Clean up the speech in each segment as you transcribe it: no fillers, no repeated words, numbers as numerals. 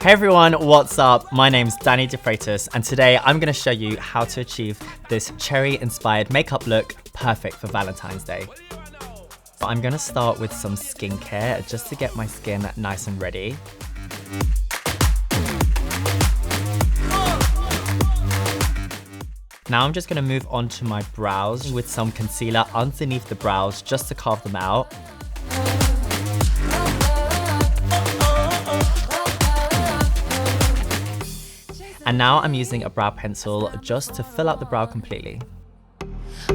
Hey everyone, what's up? My name's Defreitas and today I'm going to show you how to achieve this cherry inspired makeup look perfect for Valentine's Day. I'm going to start with some skincare just to get my skin nice and ready. Now I'm just going to move on to my brows with some concealer underneath the brows just to carve them out. And now I'm using a brow pencil just to fill out the brow completely.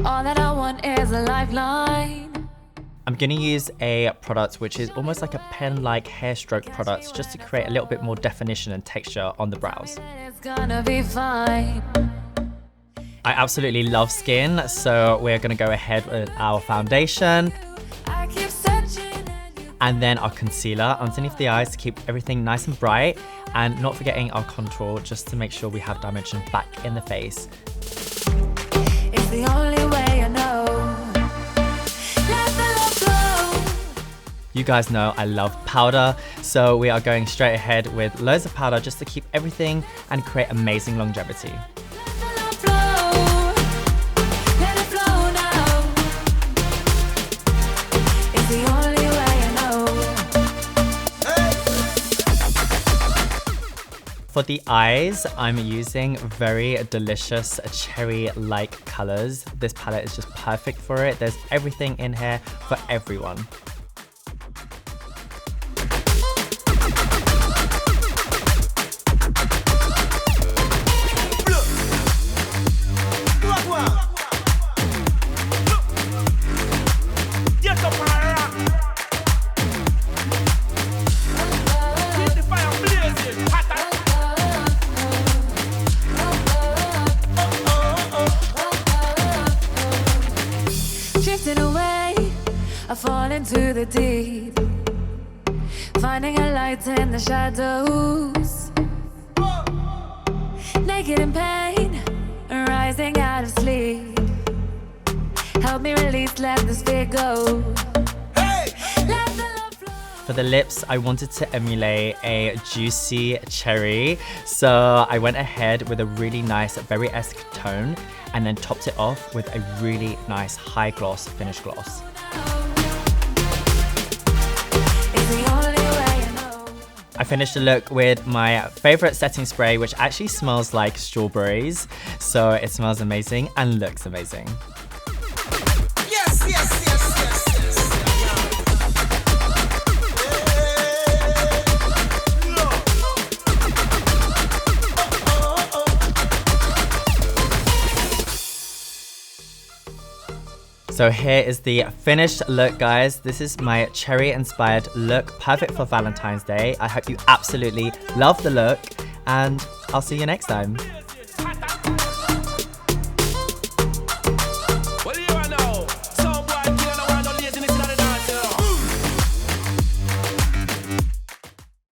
All that I want is a lifeline. I'm going to use a product which is almost like a pen-like hair stroke product just to create a little bit more definition and texture on the brows. It's gonna be fine. I absolutely love skin, so we're going to go ahead with our foundation. I keep searching And then our concealer underneath the eyes to keep everything nice and bright. And not forgetting our contour just to make sure we have dimension back in the face. it's the only way I know. Let the love flow. You guys know I love powder, so we are going straight ahead with loads of powder just to keep everything and create amazing longevity. Let the love flow. Let it flow now. It's the only way I know. For the eyes, I'm using very delicious cherry-like colors. This palette is just perfect for it. There's everything in here for everyone. Drifting away, I fall into the deep, finding a light in the shadows. Naked in pain, rising out of sleep. Help me release, let this fear go. Let the love flow. For the lips, I wanted to emulate a juicy cherry, so I went ahead with a really nice berry-esque tone and then topped it off with a really nice high gloss finish gloss. It's the only way I know. I finished the look with my favorite setting spray, which actually smells like strawberries, so it smells amazing and looks amazing. Yes, yes, yes, yes, yes. So here is the finished look, guys. This is my cherry inspired look, perfect for Valentine's Day. I hope you absolutely love the look and I'll see you next time.